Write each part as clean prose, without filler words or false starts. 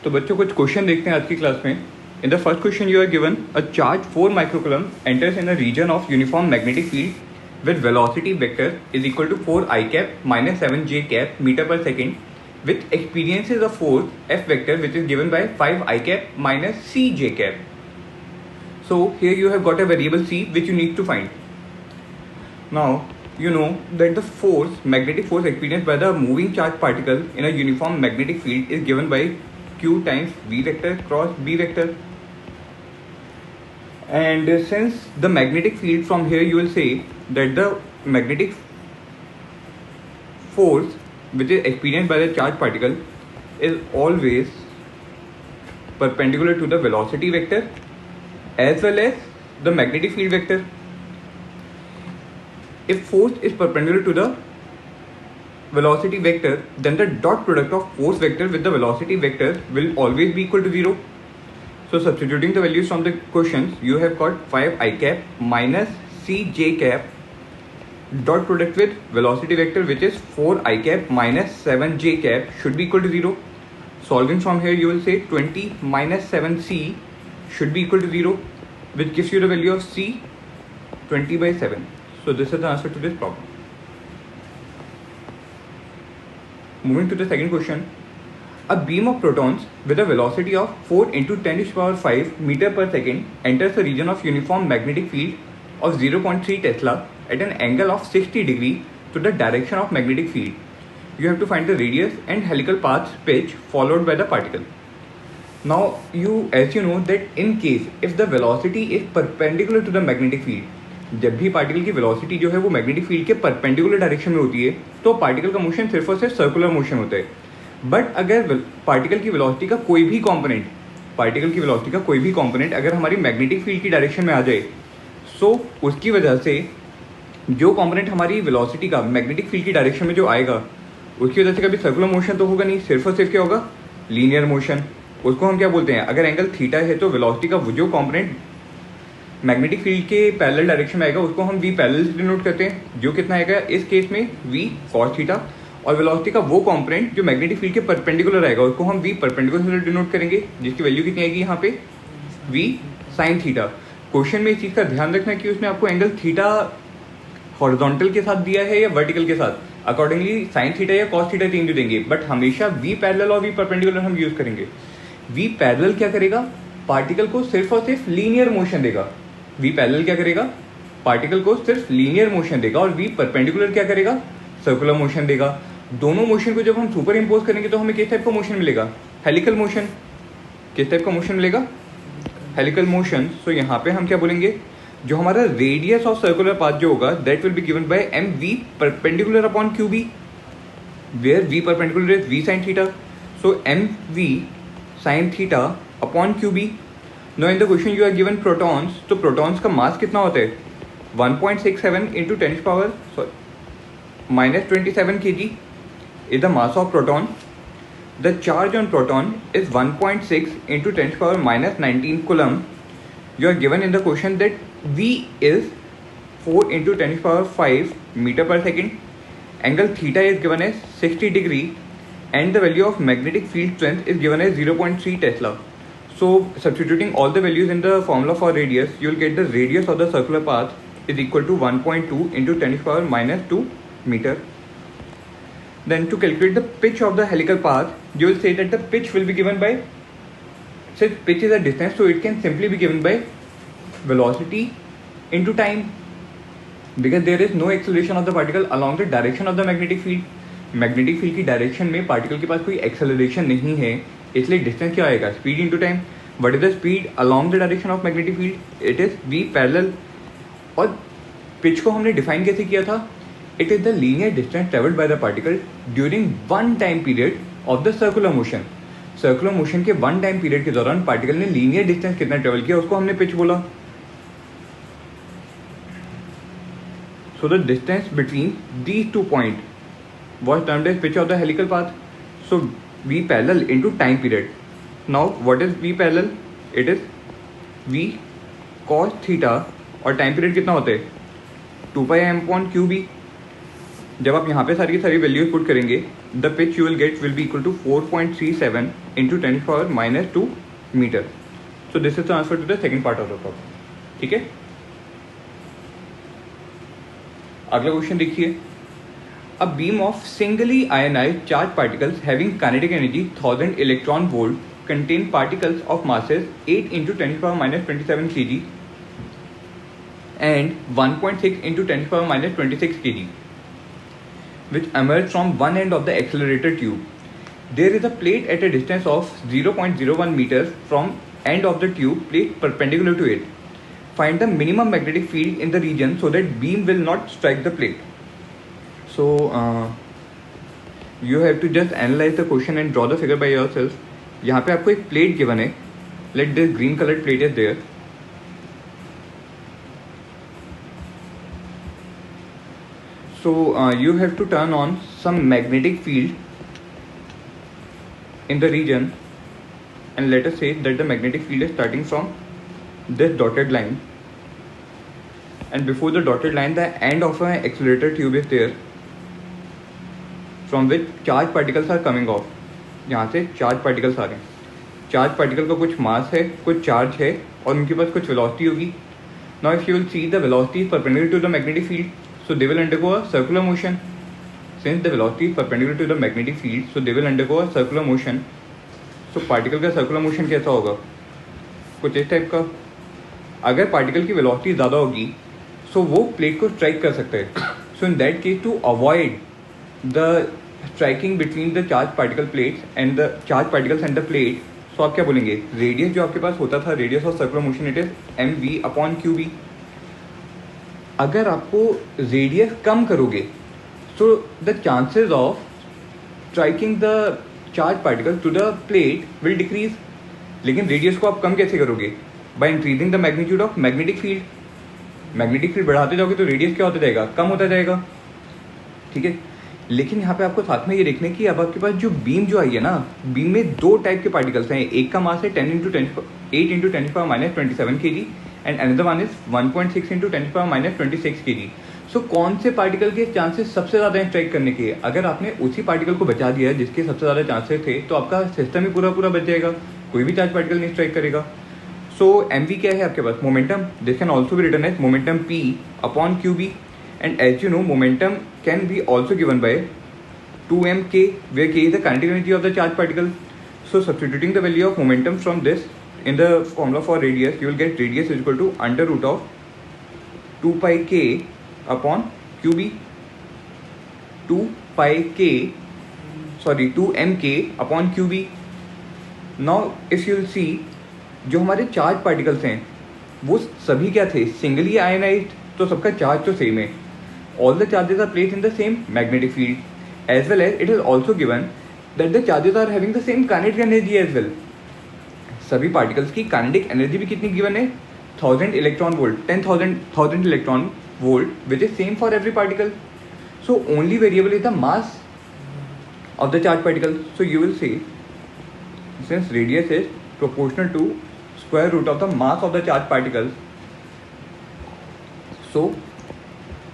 तो बच्चों कुछ क्वेश्चन देखते हैं आज की क्लास में. In the first question you are given a charge 4 microcoulomb enters in a region of uniform magnetic field with velocity vector is equal to 4 I cap minus 7 J cap metre per second with experiences of force F vector which is given by 5 I cap minus C J cap. So here you have got a variable c which you need to find. Now you know that the force, magnetic force experienced by the moving charge particle in a uniform magnetic field is given by q times v vector cross b vector. And since the magnetic field, from here you will say that the magnetic force which is experienced by the charge particle is always perpendicular to the velocity vector as well as the magnetic field vector. If force is perpendicular to the velocity vector, then the dot product of force vector with the velocity vector will always be equal to 0. So substituting the values from the questions, you have got 5 I cap minus c j cap dot product with velocity vector which is 4 I cap minus 7 j cap should be equal to 0. Solving from here, you will say 20 minus 7c should be equal to 0, which gives you the value of c 20 by 7. So this is the answer to this problem. Moving to the second question. A beam of protons with a velocity of 4 into 10 to the power 5 meter per second enters the region of uniform magnetic field of 0.3 Tesla at an angle of 60 degree to the direction of magnetic field. You have to find the radius and helical path pitch followed by the particle. Now as you know that in case if the velocity is perpendicular to the magnetic field, जब भी particle की velocity जो है वो magnetic field के perpendicular direction में होती है तो पार्टिकल का मोशन सिर्फ और सिर्फ सर्कुलर मोशन होता है. बट अगर पार्टिकल की वेलोसिटी का कोई भी कंपोनेंट अगर हमारी मैग्नेटिक फील्ड की डायरेक्शन में आ जाए, सो उसकी वजह से जो कंपोनेंट हमारी वेलोसिटी का मैग्नेटिक फील्ड की डायरेक्शन में जो आएगा उसकी वजह से कभी सर्कुलर मोशन तो होगा नहीं, सिर्फ और सिर्फ क्या होगा, लीनियर मोशन. उसको हम क्या बोलते हैं, अगर एंगल थीटा है तो वेलोसिटी का जो कंपोनेंट मैग्नेटिक फील्ड के पैरेलल डायरेक्शन में आएगा उसको हम v पैरेलल से डिनोट करते हैं, जो कितना आएगा इस केस में v cos थीटा. और वेलोसिटी का वो कंपोनेंट जो मैग्नेटिक फील्ड के परपेंडिकुलर आएगा उसको हम v परपेंडिकुलर से डिनोट करेंगे, जिसकी वैल्यू कितनी आएगी यहाँ पे v sin थीटा. क्वेश्चन में इस चीज़ का ध्यान रखना कि उसने आपको एंगल थीटा हॉरिजॉन्टल के साथ दिया है या वर्टिकल के साथ, अकॉर्डिंगली साइन थीटा या cos थीटा चेंज देंगे, बट हमेशा v पैरेलल और v परपेंडिकुलर हम यूज करेंगे. v पैरेलल क्या करेगा, पार्टिकल को सिर्फ और सिर्फ लीनियर मोशन देगा. v पैरेलल क्या करेगा, पार्टिकल को सिर्फ लीनियर मोशन देगा और v परपेंडिकुलर क्या करेगा, सर्कुलर मोशन देगा. दोनों मोशन को जब हम सुपर इम्पोज करेंगे तो हमें किस टाइप का मोशन मिलेगा, हेलिकल मोशन. किस टाइप का मोशन मिलेगा, हेलिकल मोशन. सो यहाँ पे हम क्या बोलेंगे, जो हमारा रेडियस ऑफ सर्कुलर पाथ जो होगा that will be given by M V perpendicular upon Q B, where v perpendicular is v sin theta. So M V sin theta upon Q B. Now in the question you are given protons, तो protons का mass कितना होता है, 1.67 into 10 to the power minus 27 kg is the mass of proton. The charge on proton is 1.6 into 10 to the power minus 19 coulomb. You are given in the question that V is 4 into 10 to the power 5 meter per second. Angle theta is given as 60 degree and the value of magnetic field strength is given as 0.3 Tesla. So substituting all the values in the formula for radius, you will get the radius of the circular path is equal to 1.2 into 10 to the power minus 2 meter. Then to calculate the pitch of the helical path, you will say that the pitch will be given by, since pitch is a distance, so it can simply be given by velocity into time, because there is no acceleration of the particle along the direction of the magnetic field. Magnetic field की direction में particle के पास कोई acceleration नहीं है, इसलिए distance क्या आएगा, speed into time. What is the speed along the direction of magnetic field, it is v parallel. और पिच को हमने डिफाइन कैसे किया था, it is the linear distance travelled by the particle during one time period of the circular motion. Circular motion के one time period के दौरान particle ने लीनियर डिस्टेंस कितना ट्रेवल किया उसको हमने पिच बोला. So the distance between these two point was termed as pitch of the helical path. So v parallel into time period. Now what is v parallel, it is v cos theta और time period कितना होता है 2 पाई m upon q b. जब आप यहाँ पे सारी की सारी वैल्यूज पुट करेंगे, the pitch you will get will be equal to 4.37 into 10⁻⁻² meter. So this is the answer to the second part of the problem. ठीक है, अगला क्वेश्चन देखिए. A beam of singly ionized charge particles having kinetic energy 1000 electron volt contain particles of masses 8 into 10⁻⁻27 kg and 1.6 into 10⁻⁻26 kg, which emerge from one end of the accelerator tube. There is a plate at a distance of 0.01 meters from end of the tube placed perpendicular to it. Find the minimum magnetic field in the region so that beam will not strike the plate. So you have to just analyze the question and draw the figure by yourself. यहाँ पे आपको एक plate given है. Let this green colour plate is there. So you have to turn on some magnetic field in the region, and let us say that the magnetic field is starting from this dotted line, and before the dotted line the end of an accelerator tube is there from which charge particles are coming off. यहाँ से charge particles आ रहे हैं. Charge particle का कुछ मास है, कुछ charge है और उनके पास कुछ वेलोसिटी होगी. Now if you will see the velocity is perpendicular to the magnetic field, so they will undergo a circular motion. Since the velocity is perpendicular to the magnetic field, so they will undergo a circular motion. So particle का circular motion कैसा होगा? कुछ इस type का. अगर particle की velocity ज़्यादा होगी सो वो प्लेट को स्ट्राइक कर सकता है. So in that case to avoid the striking between the charge particle plates and the charge particles and the plate, so आप क्या बोलेंगे? रेडियस जो आपके पास होता था, radius of circular motion, it is mv/qb. अगर आपको रेडियस कम करोगे so the chances of striking the charge particle to the plate will decrease. लेकिन रेडियस को आप कम कैसे करोगे? By increasing the magnitude of magnetic field. Magnetic field बढ़ाते जाओगे तो रेडियस क्या होता जाएगा? कम होता जाएगा. ठीक है, लेकिन यहाँ पे आपको साथ में ये देखना है कि अब आपके पास जो बीम जो आई है ना, बीम में दो टाइप के पार्टिकल्स हैं. एक का मास है 8 into 10⁻⁻27 kg and another one is 1.6 into 10⁻⁻26 kg. सो कौन से पार्टिकल के चांसेस सबसे ज़्यादा स्ट्राइक करने के? अगर आपने उसी पार्टिकल को बचा दिया जिसके सबसे ज़्यादा चांसेस थे तो आपका सिस्टम ही पूरा पूरा बच जाएगा, कोई भी चार्ज पार्टिकल नहीं स्ट्राइक करेगा. सो mv क्या है आपके पास? Momentum. This can also be written as momentum p/qb. And as you know, momentum can be also given by 2mk, where k is the kinetic energy of the charged particle. So substituting the value of momentum from this in the formula for radius, you will get radius is equal to under root of 2 pi k upon qb. 2mk upon qb. Now if you will see, जो हमारे charge particles हैं वो सभी क्या थे? Singly ionised. तो सबका charge तो सेम है. All the charges are placed in the same magnetic field, as well as it is also given that the charges are having the same kinetic energy as well. सभी particles की kinetic energy भी कितनी given है? 1000 electron volt, 10,000 electron volt, which is same for every particle. So only variable is the mass of the charge particle. So you will see, since radius is proportional to square root of the mass of the charge particle, so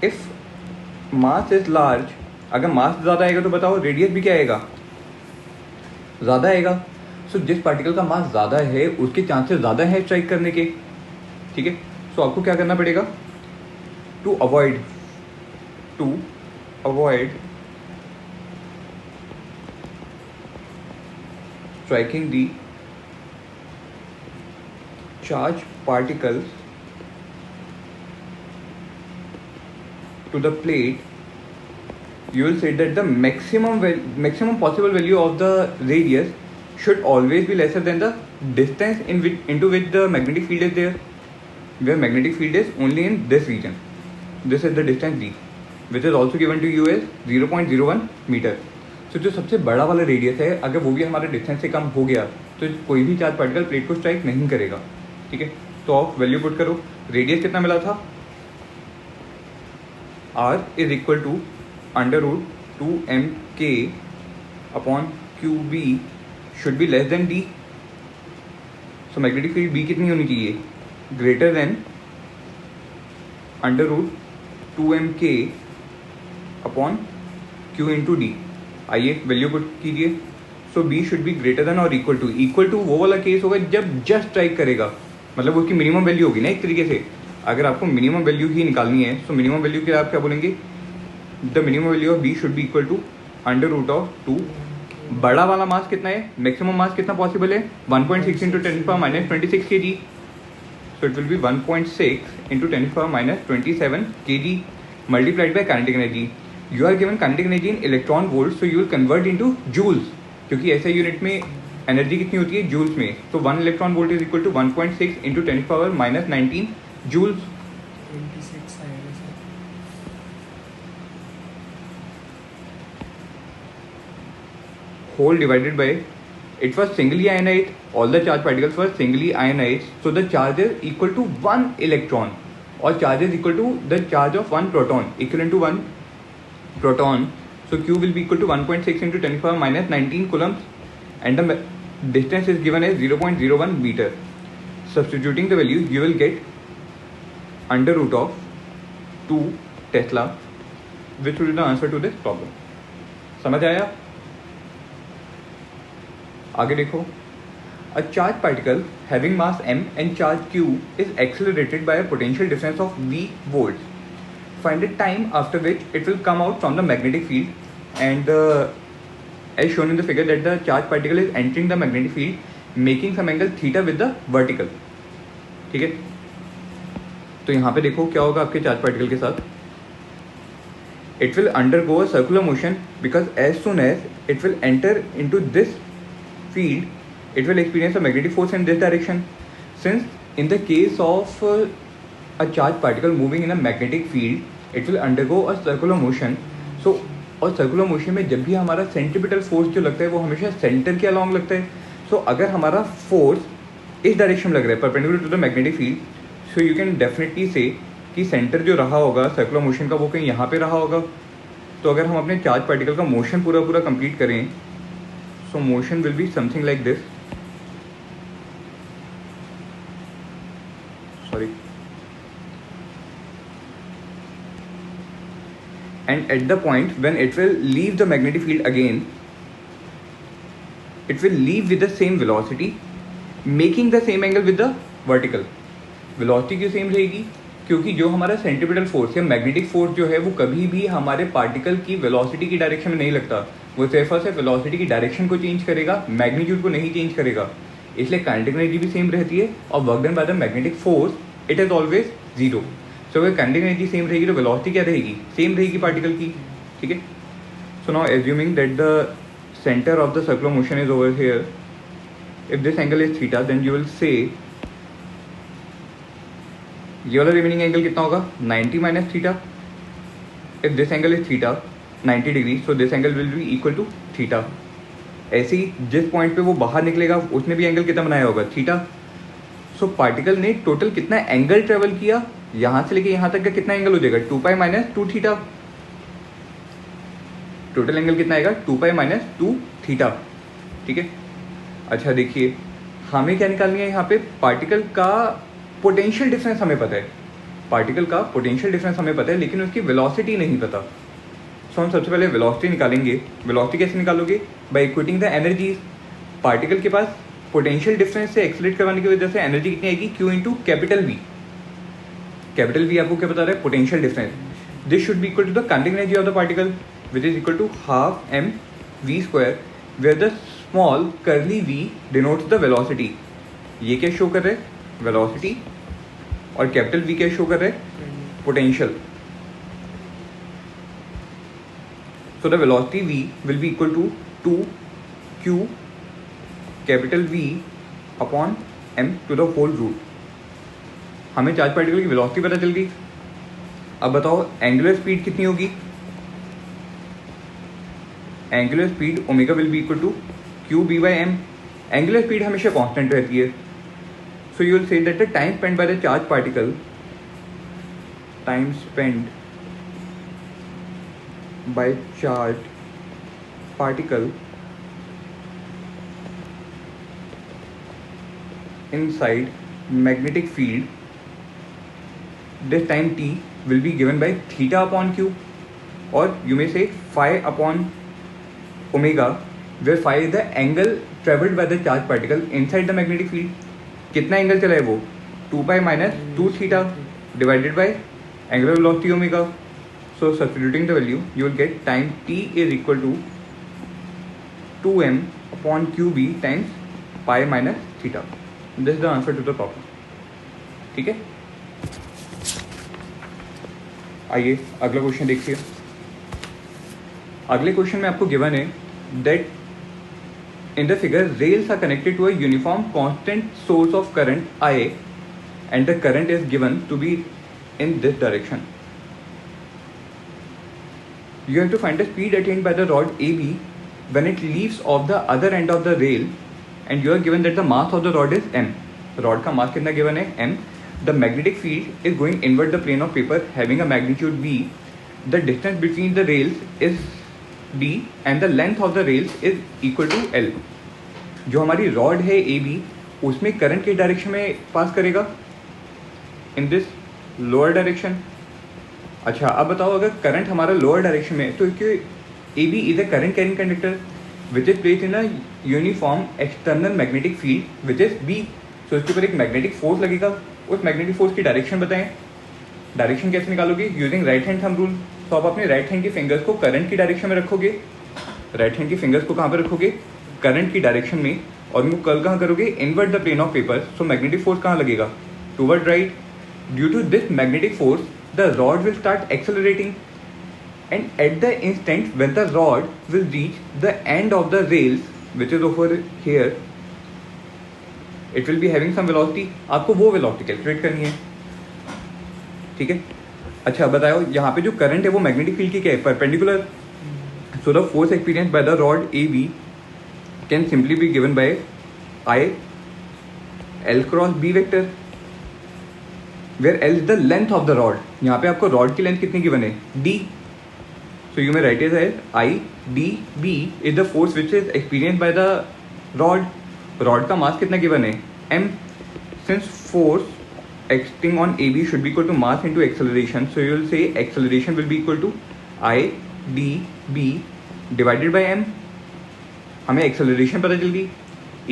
if mass is large, अगर mass ज़्यादा आएगा तो बताओ radius भी क्या आएगा? ज़्यादा आएगा. सो जिस पार्टिकल का मास ज़्यादा है उसके चांसेस ज़्यादा है स्ट्राइक करने के. ठीक है, सो आपको क्या करना पड़ेगा? To avoid striking the charge particles to the plate, you will say that the maximum possible value of the radius should always be lesser than the distance into which the magnetic field is there, where magnetic field is only in this region. This is the distance d, which is also given to you as 0.01 meter. So जो सबसे बड़ा वाला radius है, अगर वो भी हमारे distance से कम हो गया तो कोई भी चार्ज पार्टिकल प्लेट को स्ट्राइक नहीं करेगा. ठीक है, तो आप वैल्यू पुट करो. रेडियस कितना मिला था? R is equal to under root 2mk upon qb should be less than d. So magnetic field B कितनी होनी चाहिए? Greater than under root 2mk upon Q into D. आइए वैल्यू पुट कीजिए। So B should be greater than और equal to वो वाला case होगा जब जस्ट स्ट्राइक करेगा, मतलब उसकी मिनिमम वैल्यू होगी ना एक तरीके से। अगर आपको मिनिमम वैल्यू ही निकालनी है तो मिनिमम वैल्यू के लिए आप क्या बोलेंगे, the minimum value of B should be equal to under root of 2। बड़ा वाला मास कितना है, मैक्सिमम मास कितना पॉसिबल है, 1.6 into 10⁻26 kg। So it will be 1.6 into 10⁻27 kg multiplied by kinetic energy. You are given kinetic energy in electron volt, so you will convert into joules, क्योंकि ऐसे unit में energy कितनी होती है जूल्स में। तो 1 electron volt is equal to 1.6 into 10⁻19 joules. 26 आएगा sir. Whole divided by, it was singly ionized, all the charged particles were singly ionized, so the charge is equal to 1 electron, or charge is equal to the charge of 1 proton, equivalent to 1 proton. So Q will be equal to 1.6 into 10⁻19 coulombs, and the distance is given as 0.01 meter. Substituting the value, you will get under root of 2 Tesla, which will be the answer to this problem. समझ आया? आगे देखो, a charged particle having mass m and charge q is accelerated by a potential difference of v volts. Find the time after which it will come out from the magnetic field, and as shown in the figure that the charged particle is entering the magnetic field making some angle theta with the vertical. ठीक है, तो यहाँ पे देखो क्या होगा आपके charge particle के साथ। It will undergo a circular motion because as soon as it will enter into this field, it will experience a magnetic force in this direction. Since in the case of a charged particle moving in a magnetic field, it will undergo a circular motion. So और circular motion में जब भी हमारा centripetal force जो लगता है वो हमेशा सेंटर के अलॉन्ग लगता है। सो अगर हमारा फोर्स इस डायरेक्शन में लग रहा है perpendicular to the magnetic field, so you can definitely say that centre जो रहा होगा सर्कुलर मोशन का वो कहीं यहाँ पे रहा होगा। तो अगर हम अपने चार्ज पार्टिकल का मोशन पूरा कंप्लीट करें, so motion will be something like this. Sorry. And at the point when it will leave the magnetic field again, it will leave with the same velocity, making the same angle with the vertical. Velocity क्यों same रहेगी, क्योंकि जो हमारा centripetal force या magnetic force जो है वो कभी भी हमारे पार्टिकल की वेलोसिटी की डायरेक्शन में नहीं लगता, वो सिर्फ और सिर्फ वेलोसिटी की डायरेक्शन को चेंज करेगा, मैग्नीट्यूड को नहीं चेंज करेगा। इसलिए काइनेटिक एनर्जी भी सेम रहती है और work done by the magnetic force it is always zero. So अगर काइनेटिक एनर्जी सेम रहेगी तो वेलोसिटी क्या रहेगी, सेम रहेगी पार्टिकल की। ठीक है, so now assuming that the centre of the circular motion is over here, if this angle is theta then you will say ये वाला रिमेनिंग एंगल कितना होगा 90 minus theta. If this angle is theta 90 degree, so this angle will be equal to theta. ऐसे ही जिस point पे वो बाहर निकलेगा उसने भी एंगल कितना बनाया होगा थीटा। सो पार्टिकल ने टोटल कितना एंगल ट्रेवल किया, यहाँ से लेके यहाँ तक का कितना एंगल हो जाएगा 2π माइनस 2 थीटा। टोटल एंगल कितना आएगा 2π माइनस 2 थीटा। ठीक है, अच्छा देखिए हमें क्या निकालनी है यहाँ पे, पार्टिकल का पोटेंशियल डिफरेंस हमें पता है, पार्टिकल का पोटेंशियल डिफरेंस हमें पता है लेकिन उसकी वेलोसिटी नहीं पता। सो हम सबसे पहले वेलोसिटी निकालेंगे। वेलोसिटी कैसे निकालोगे, by equating the energies. Particle के पास पोटेंशियल डिफरेंस से एक्सलेट करवाने की वजह से एनर्जी कितनी आएगी Q into capital V। Capital V आपको क्या बता रहा है, potential difference. This should be equal to the kinetic energy of the particle which is equal to half mv², where the small curly v denotes the velocity. ये क्या show कर रहे हैं, वेलोसिटी, और कैपिटल V क्या show कर रहे हैं, potential. So the velocity V will be equal to 2q capital V upon m to the whole root. हमें चार्ज पार्टिकल की वेलोसिटी पता चल गई। अब बताओ एंगुलर स्पीड कितनी होगी, angular speed omega will be equal to qb/m। Angular speed हमेशा कांस्टेंट रहती है। So you will say that the time spent by the charged particle, time spent by charged particle inside magnetic field, this time t will be given by theta upon q, और you may say phi upon omega where phi is the angle travelled by the charge particle inside the magnetic field. कितना angle चला है वो? 2 pi minus 2 theta divided by angular velocity omega. So substituting the value you will get time t is equal to 2m upon QB times pi minus theta. This is the answer to the problem. ठीक है, आइए अगला question देखिए. अगले question में आपको given है that in the figure rails are connected to a uniform constant source of current I and the current is given to be in this direction. You have to find the speed attained by the rod AB when it leaves off the other end of the rail and you are given that the mass of the rod is m. Rod का mass कितना given है? m. The magnetic field is going inward the plane of paper having a magnitude v. The distance between the rails is d and the length of the rails is equal to l. जो हमारी rod है A B उसमें current के direction में पास करेगा in this lower direction. अच्छा अब बताओ अगर करंट हमारा लोअर डायरेक्शन में तो क्यों A B is a current carrying conductor which is placed in a uniform external magnetic field which is B. So इसके ऊपर एक मैग्नेटिक फोर्स लगेगा. उस मैग्नेटिक फोर्स की डायरेक्शन बताएं. डायरेक्शन कैसे निकालोगे? Using right hand thumb rule. तो आप अपने राइट हैंड के फिंगर्स को करंट की डायरेक्शन में रखोगे. राइट हैंड की फिंगर्स को कहाँ पर रखोगे? करंट की डायरेक्शन में. और उनको कर्ल कहाँ करोगे? Inward the plane of paper. So magnetic force कहाँ लगेगा? Toward right. Due to this magnetic force the rod will start accelerating and at the instant when the rod will reach the end of the rails which is over here it will be having some velocity. आपको वो velocity calculate करनी है. ठीक है. अच्छा बताओ यहाँ पे जो करंट है वो मैग्नेटिक फील्ड की क्या है? Perpendicular. So the force experience by the rod A B can simply be given by I L cross B vector where L is the length of the rod. यहाँ पे आपको rod की length कितनी given है? D. So you may write is as I D B is the force which is experience by the rod. Rod का mass कितना given है? M. Since force acting on AB should be equal to mass into acceleration, so you will say acceleration will be equal to I d b divided by m. हमें acceleration पता चल गई.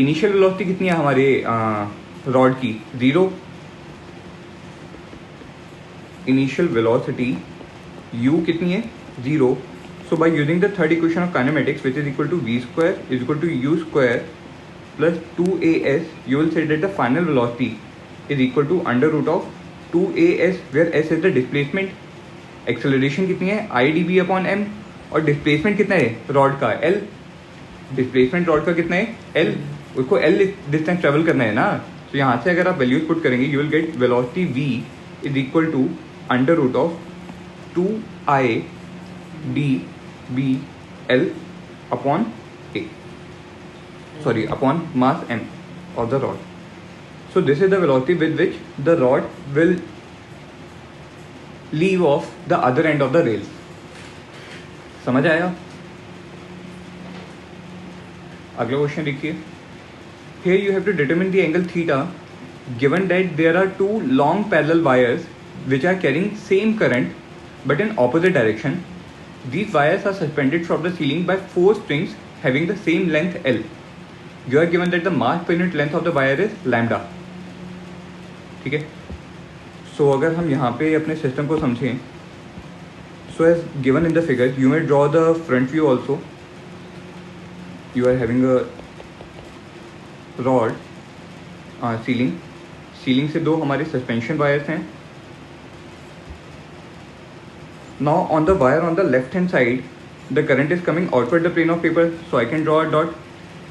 Initial velocity कितनी है हमारे rod की? 0. Initial velocity u कितनी है? 0. So by using the third equation of kinematics which is equal to v square is equal to u square plus 2as, you will say that the final velocity is equal to under root of 2as where s is the displacement. Acceleration कितनी है? I D B upon M. और displacement कितना है rod का? L. Displacement rod का कितना है? L. उसको एल डिस्टेंस ट्रेवल करना है ना. तो यहाँ से अगर आप वैल्यूज पुट करेंगे you will get velocity v is equal to under root of 2i D B L upon A, sorry upon mass m of the rod. So this is the velocity with which the rod will leave off the other end of the rails. समझ आया? अगला question देखिए. Here you have to determine the angle theta given that there are two long parallel wires which are carrying same current but in opposite direction. These wires are suspended from the ceiling by 4 strings having the same length L. You are given that the mass per unit length of the wire is lambda. ठीक है. सो अगर हम यहाँ पे अपने system को समझें, so as given in the figure you may draw the front view also. You are having a rod ceiling से 2 हमारे सस्पेंशन वायर्स हैं. Now on the wire on the left hand side the current is coming outward the plane of paper, so I can draw a dot.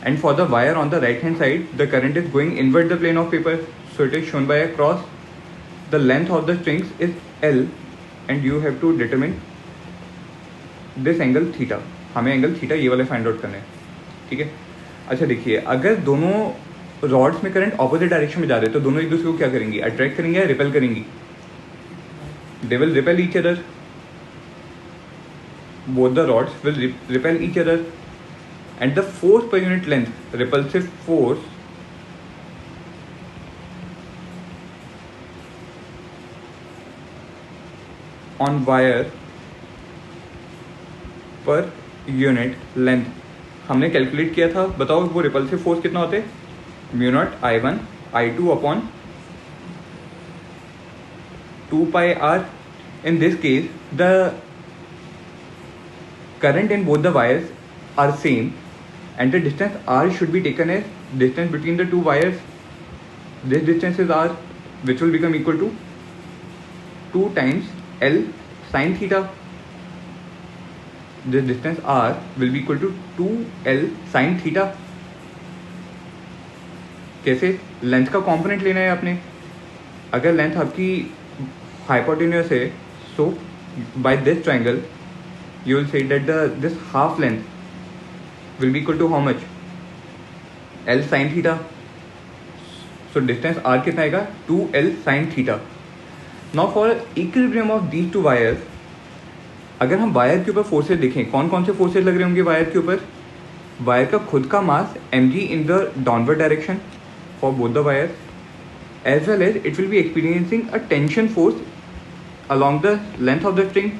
And for the wire on the right hand side, the current is going inward the plane of paper, so it is shown by a cross. The length of the strings is L, and you have to determine this angle theta. हमें angle theta ये वाले find out करने हैं. ठीक है. अच्छा देखिए, अगर दोनों रॉड्स में करंट ऑपोजिट डायरेक्शन में जा रहे हैं तो दोनों एक दूसरे को क्या करेंगी? अट्रैक्ट करेंगे या रिपेल करेंगी? They will repel each other. Both the rods will repel each other. And the force per unit length, repulsive force, on wire per unit length हमने कैलकुलेट किया था। बताओ वो रिपल्सिव फोर्स कितना होते, mu naught I1 I2 upon 2 pi r. In this case, the current in both the wires are same and the distance r should be taken as distance between the two wires. This distance is r, which will become equal to 2 times L sin theta. This distance r will be equal to 2L sin theta. कैसे, length का component लेना है आपने। अगर length आपकी hypotenuse है, so by this triangle you will say that this half length will be equal to how much, L sin theta. So distance r कितना आएगा, 2L sin theta. Now for equilibrium of these two wires, अगर हम wire के ऊपर forces देखें, कौन कौन से फोर्सेज लग रहे होंगे वायर के ऊपर। वायर का खुद का मास mg in the downward direction for both the wires, as well as it will be experiencing a tension force along the length of the string.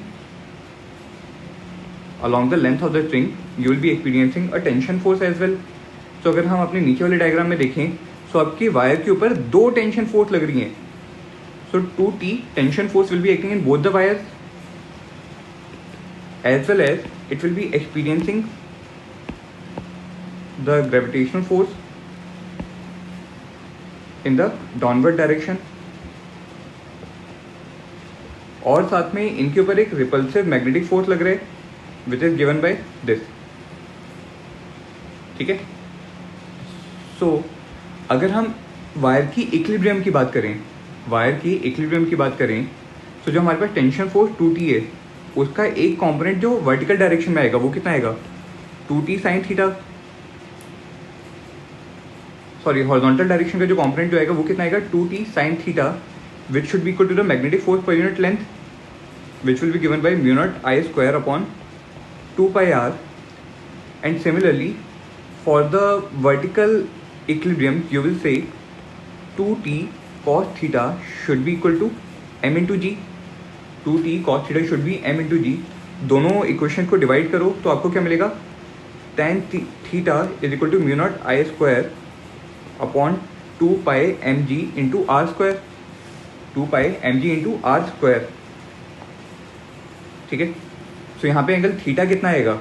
Along the length of the string you will be experiencing a tension force as well. So अगर हम अपने नीचे वाले diagram में देखें, so आपकी wire के ऊपर दो टेंशन फोर्स लग रही हैं. So 2T tension force will be acting in both the wires, as well as it will be experiencing the gravitational force in the downward direction. और साथ में इनके ऊपर एक रिपल्सिव मैग्नेटिक फोर्स लग रहा है विच इज गिवन बाय दिस. ठीक है. सो अगर हम वायर की इक्विलिब्रियम की बात करें, तो जो हमारे पास टेंशन फोर्स 2T है, उसका एक कंपोनेंट जो वर्टिकल डायरेक्शन में आएगा वो कितना आएगा, 2T sine theta. Sorry, horizontal direction का जो कंपोनेंट जो आएगा वो कितना आएगा, 2T sine theta, which should be equal to the magnetic force per unit length, which will be given by mu naught I square upon 2 pi r. And similarly for the vertical equilibrium you will say 2T cos theta should be equal to m into g. 2T cos theta should be m into g. दोनों equation को divide करो तो आपको क्या मिलेगा, tan theta is equal to mu naught I square upon 2 pi mg into r square. 2 pi mg into r square. ठीक है. सो यहाँ पे एंगल थीटा कितना आएगा,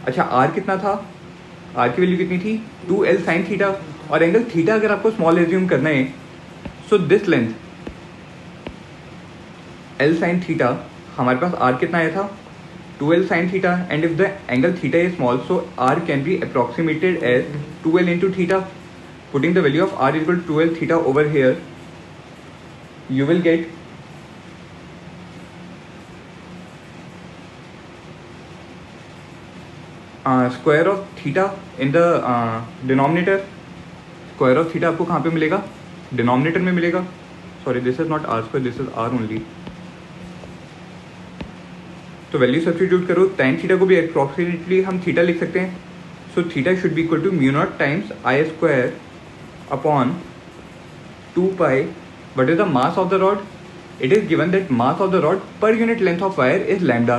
अच्छा आर कितना था, आर की वैल्यू कितनी थी, 2L साइन थीटा. और एंगल थीटा अगर आपको स्मॉल एज्यूम करना है, so this length L sine theta, हमारे पास आर कितना आया था, 2L sine theta. And if the angle theta is small, so r can be approximated as 2L into theta. Putting the value of r equal to 2L theta over here, you will get square of theta in the denominator. Square of theta आपको कहाँ पे मिलेगा, denominator में मिलेगा. Sorry, this is not r square, this is r only. तो value substitute करो, tan theta को भी अप्रोक्सीमेटली हम थीटा लिख सकते हैं. So theta should be equal to mu naught times I square upon 2 pi. What is the mass of the rod? It is given that mass of the rod per unit length of wire is lambda.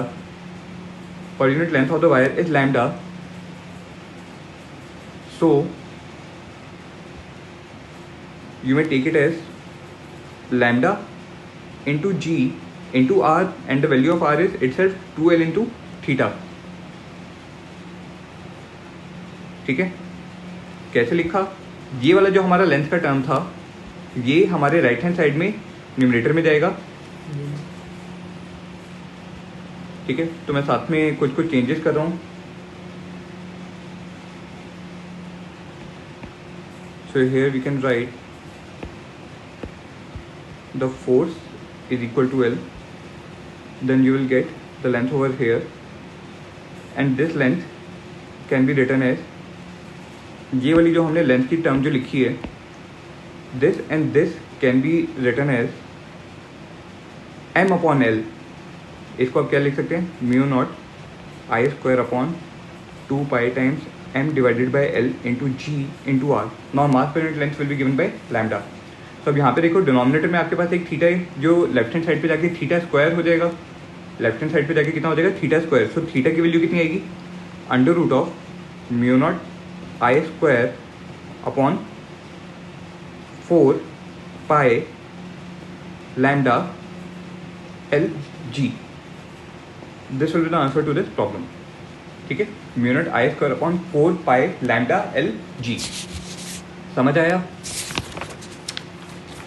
Per unit length of the wire is lambda. So you may take it as lambda into g into r, and the value of r is itself 2L into theta. ठीक है. कैसे लिखा, ये वाला जो हमारा length का term था ये हमारे राइट हैंड साइड में न्यूमरेटर में जाएगा. ठीक है. तो मैं साथ में कुछ चेंजेस कर रहा हूँ. So here we can write the force is equal to L, then you will get the length over here, and this length can be written as, ये वाली जो हमने लेंथ की टर्म जो लिखी है, this and this can be written as m upon L. इसको आप क्या लिख सकते हैं, mu naught I square upon 2 pi times m divided by L into g into r. Now mass per unit length will be given by lambda. तो अब यहाँ पे देखो डिनोमिनेटर में आपके पास एक थीटा है जो लेफ्ट हैंड साइड पे जाके थीटा स्क्वायर हो जाएगा. लेफ्ट हैंड साइड पे जाके कितना हो जाएगा थीटा स्क्वायर. सो थीटा की वैल्यू कितनी आएगी under root of mu naught I square upon 4 pi lambda L g. This will be the answer to this problem. ठीक है, mu naught I square upon 4 pi lambda L g. समझ आया?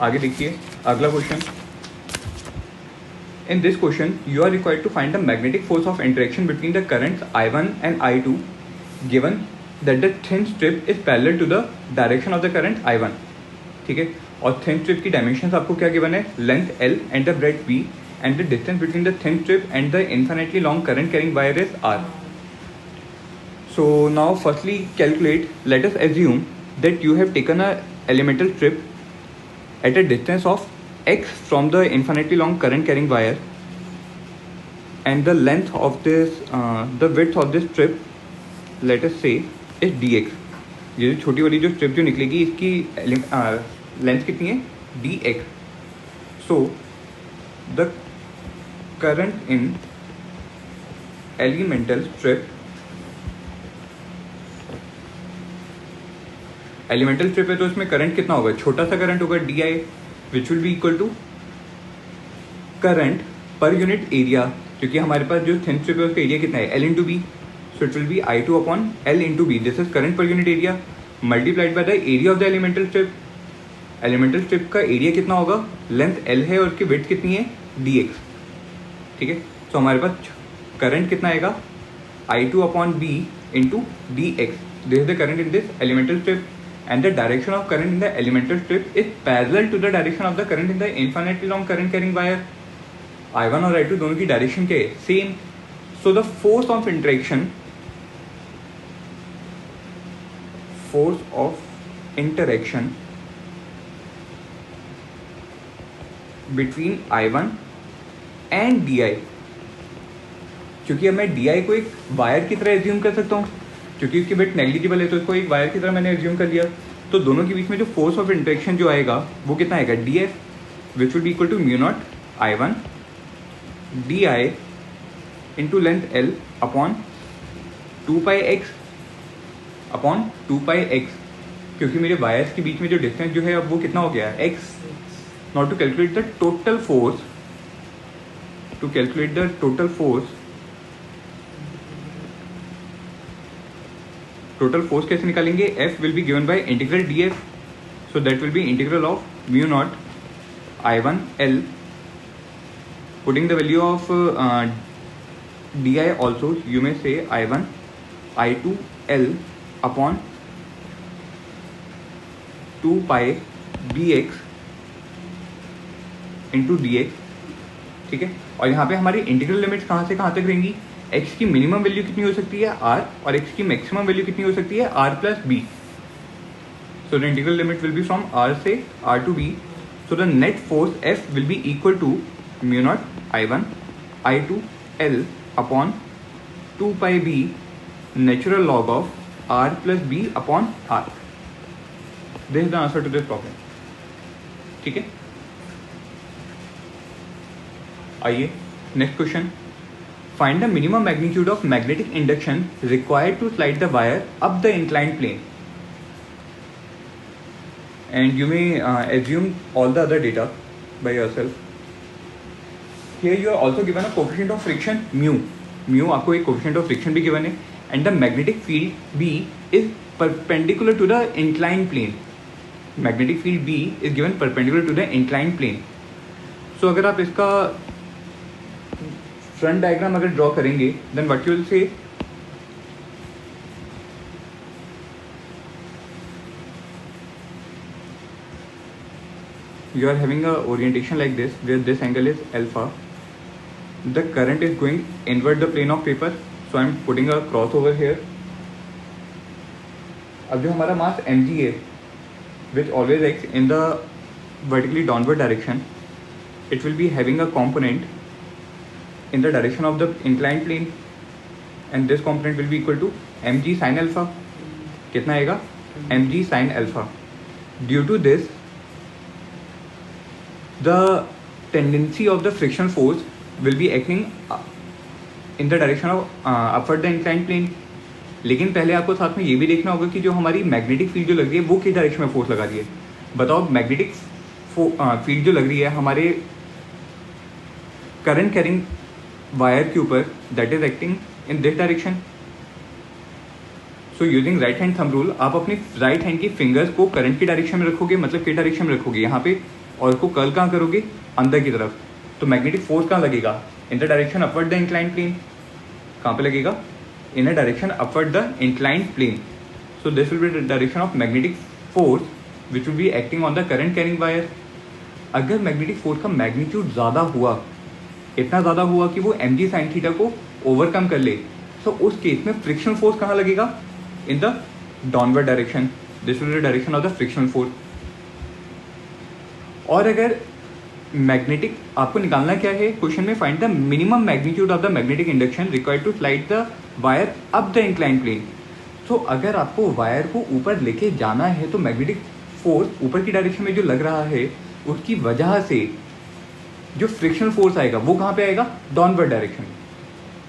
आगे देखिए अगला question. In this question, you are required to find the magnetic force of interaction between the currents I1 and I2 given that the thin strip is parallel to the direction of the current I1. ठीक है, और thin strip की dimensions आपको क्या given है length L and the breadth B and the distance between the thin strip and the infinitely long current carrying wire is R. So now firstly calculate, let us assume that you have taken a elemental strip at a distance of x from the infinitely long current carrying wire and the length of this the width of this strip let us say is dx. ये जो छोटी वाली जो strip जो निकलेगी इसकी length कितनी है dx. So the current in elemental strip है तो इसमें करंट कितना होगा छोटा सा करंट होगा di which will be equal to current per unit area. क्योंकि हमारे पास जो थिन स्ट्रिप है उसका एरिया कितना है L into b. So it will be I2 upon L into b. This is current per unit area multiplied by the area of the elemental strip. Elemental strip का area कितना होगा length L है और उसकी width कितनी है dx. ठीक है, सो हमारे पास करंट कितना आएगा I2 upon b into dx. This is the current in this elemental strip and the direction of current in the elemental strip is parallel to the direction of the current in the infinitely long current carrying wire. I1 और I2 दोनों की direction क्या है same. So the force of interaction between I1 and di. क्योंकि अब मैं di को एक वायर की तरह एज्यूम कर सकता हूँ क्योंकि उसकी वेट नेग्लिजिबल है तो इसको एक वायर की तरह मैंने एज्यूम कर लिया. तो दोनों के बीच में जो फोर्स ऑफ इंटरेक्शन जो आएगा वो कितना आएगा dF which will be equal to mu naught I1 di into length L upon 2 pi x upon 2 pi x. क्योंकि मेरे वायर्स के बीच में जो डिस्टेंस जो है अब वो कितना हो गया है x. Not to calculate the total force कैसे निकालेंगे F will be given by integral dF. So that will be integral of mu naught I1 L putting the value of di also you may say I1 I2 L upon 2 pi bx into dx. ठीक है, और यहाँ पे हमारी integral limits कहाँ से कहाँ तक रहेंगी. x की मिनिमम वैल्यू कितनी हो सकती है r और x की मैक्सिमम वैल्यू कितनी हो सकती है r plus b. So the integral limit will be from r से r to b. So the net force F will be equal to mu naught I1 I2 L upon 2 pi b natural log of r plus b upon r. This is the answer to this problem. ठीक है, आइए next question. Find the minimum magnitude of magnetic induction required to slide the wire up the inclined plane. And you may assume all the other data by yourself. Here you are also given a coefficient of friction mu. Mu आपको एक coefficient of friction भी given है and the magnetic field B is perpendicular to the inclined plane. Magnetic field B is given perpendicular to the inclined plane. So अगर आप इसका front diagram अगर draw करेंगे then what you will say you are having a orientation like this where this angle is alpha. The current is going inward the plane of paper, so I am putting a cross over here. अब जो हमारा मास mg है which always acts in the vertically downward direction, it will be having a component in the direction of the inclined plane and this component will be equal to mg sin alpha. कितना आएगा mg sin alpha. Due to this the tendency of the friction force will be acting in the direction of upward the inclined plane. लेकिन पहले आपको साथ में ये भी देखना होगा कि जो हमारी मैग्नेटिक फील्ड जो लग रही है वो किस डायरेक्शन में फोर्स लगा रही है. बताओ मैग्नेटिक फील्ड जो लग रही है हमारे करंट कैरिंग वायर के ऊपर, that is acting in this direction. So using right hand thumb rule आप अपनी राइट हैंड की फिंगर्स को करंट की डायरेक्शन में रखोगे, मतलब किस डायरेक्शन में रखोगे यहाँ पे, और उसको कर्ल कहाँ करोगे, अंदर की तरफ. तो मैग्नेटिक फोर्स कहाँ लगेगा, in the direction upward the inclined plane. कहाँ पे लगेगा, in a direction upward the inclined plane. So this will be the direction of magnetic force which will be acting on the current carrying wire. अगर magnetic force का magnitude ज़्यादा हुआ, इतना ज़्यादा हुआ कि वो एम जी साइन थीटा को ओवरकम कर ले, तो उस केस में फ्रिक्शनल फोर्स कहाँ लगेगा, in the downward direction. This will be the direction of the frictional force. और अगर मैग्नेटिक आपको निकालना क्या है क्वेश्चन में, find the minimum magnitude of the magnetic induction required to slide the wire up the inclined plane. तो अगर आपको वायर को ऊपर लेके जाना है तो मैग्नेटिक फोर्स ऊपर की डायरेक्शन में जो लग रहा है उसकी वजह से जो फ्रिक्शनल फोर्स आएगा वो कहाँ पे आएगा, डाउनवर्ड डायरेक्शन.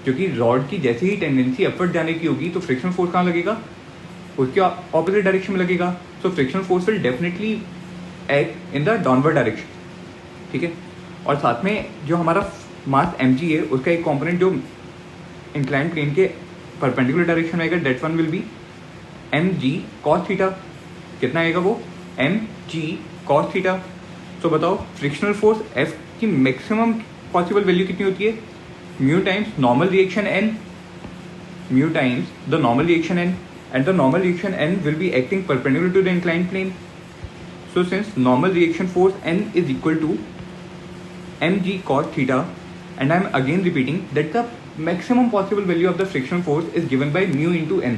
क्योंकि रॉड की जैसे ही टेंडेंसी अपवर्ड जाने की होगी तो फ्रिक्शनल फोर्स कहाँ लगेगा, उसके ऑपोजिट डायरेक्शन में लगेगा. सो frictional force will definitely act in the downward direction. ठीक है. और साथ में जो हमारा मास mg है उसका एक कंपोनेंट जो इंक्लाइंड प्लेन के परपेंडिकुलर डायरेक्शन में आएगा, that one will be mg cos theta. कितना आएगा वो, mg cos थीटा. तो बताओ फ्रिक्शनल फोर्स F की मैक्सिमम पॉसिबल वैल्यू कितनी होती है, mu times normal reaction n, mu times the normal reaction n, and the normal reaction n will be acting perpendicular to the inclined plane. So since normal reaction force n is equal to mg cos theta, and I am again repeating that the maximum possible value of the friction force is given by mu into n.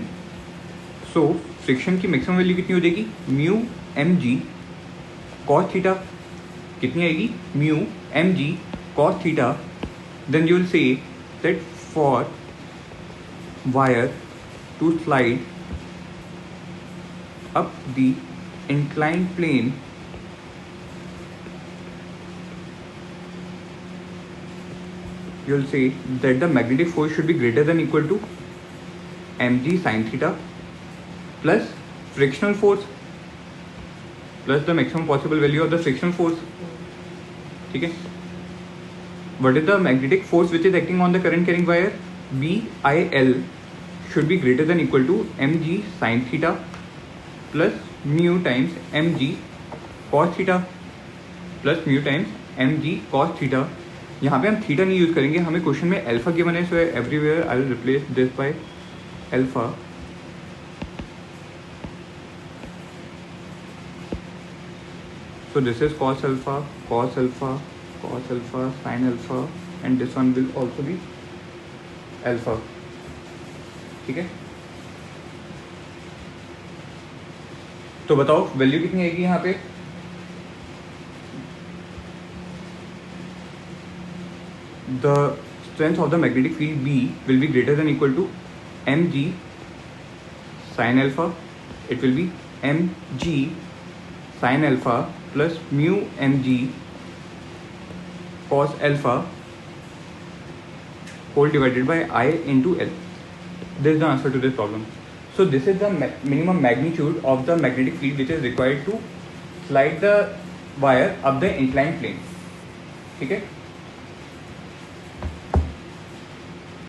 So friction की maximum value कितनी हो जाएगी, mu mg cos theta. कितनी आएगी, mu mg cos theta. Then you will say that for wire to slide up the inclined plane, you will say that the magnetic force should be greater than equal to mg sin theta plus frictional force plus the maximum possible value of the frictional force. ठीक है. What is the magnetic force which is acting on the current carrying wire, BIL should be greater than equal to mg sin theta plus mu times mg cos theta plus mu times mg cos theta. यहाँ पे हम theta नहीं use करेंगे, हमें question में alpha given है, so everywhere I will replace this by alpha. So this is cos alpha, cos alpha, cos alpha, sin alpha, and this one will also be alpha. ठीक है. तो बताओ value कितनी आएगी यहाँ पे, the strength of the magnetic field B will be greater than equal to mg sin alpha. It will be mg sin alpha plus mu mg cos alpha whole divided by I into L. This is the answer to this problem. So this is the minimum magnitude of the magnetic field which is required to slide the wire up the inclined plane. ठीक है.